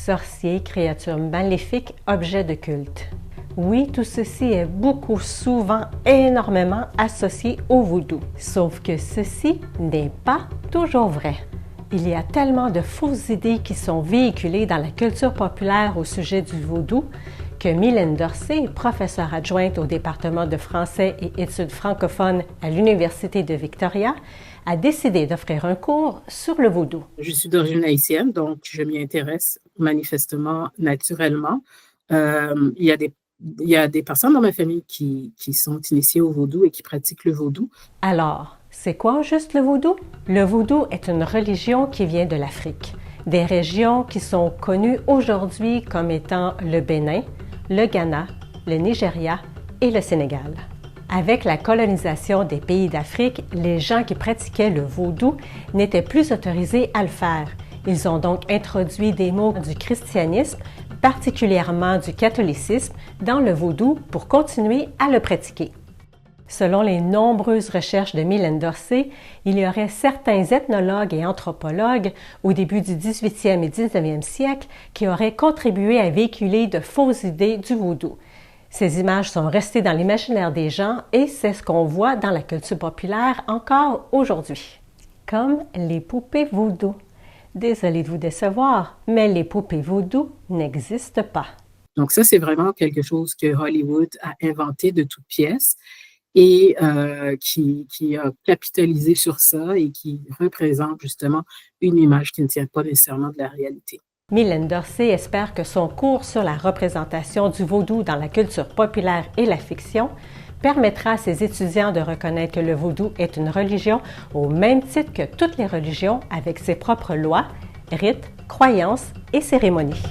sorciers, créatures maléfiques, objets de culte. Oui, tout ceci est beaucoup, souvent, énormément associé au vaudou. Sauf que ceci n'est pas toujours vrai. Il y a tellement de fausses idées qui sont véhiculées dans la culture populaire au sujet du vaudou que Mylène Dorsey, professeure adjointe au département de français et études francophones à l'Université de Victoria, a décidé d'offrir un cours sur le vaudou. Je suis d'origine haïtienne, donc je m'y intéresse manifestement, naturellement. Il y a des personnes dans ma famille qui sont initiées au vaudou et qui pratiquent le vaudou. Alors, c'est quoi juste le vaudou? Le vaudou est une religion qui vient de l'Afrique, des régions qui sont connues aujourd'hui comme étant le Bénin, le Ghana, le Nigeria et le Sénégal. Avec la colonisation des pays d'Afrique, les gens qui pratiquaient le vaudou n'étaient plus autorisés à le faire. Ils ont donc introduit des mots du christianisme, particulièrement du catholicisme, dans le vaudou pour continuer à le pratiquer. Selon les nombreuses recherches de Mylène Dorsey, il y aurait certains ethnologues et anthropologues au début du 18e et 19e siècle qui auraient contribué à véhiculer de fausses idées du vaudou. Ces images sont restées dans l'imaginaire des gens et c'est ce qu'on voit dans la culture populaire encore aujourd'hui. Comme les poupées vaudou. Désolée de vous décevoir, mais les poupées vaudou n'existent pas. Donc ça, c'est vraiment quelque chose que Hollywood a inventé de toutes pièces et qui a capitalisé sur ça et qui représente justement une image qui ne tient pas nécessairement de la réalité. Mylène Dorsey espère que son cours sur la représentation du vaudou dans la culture populaire et la fiction permettra à ses étudiants de reconnaître que le vaudou est une religion au même titre que toutes les religions avec ses propres lois, rites, croyances et cérémonies.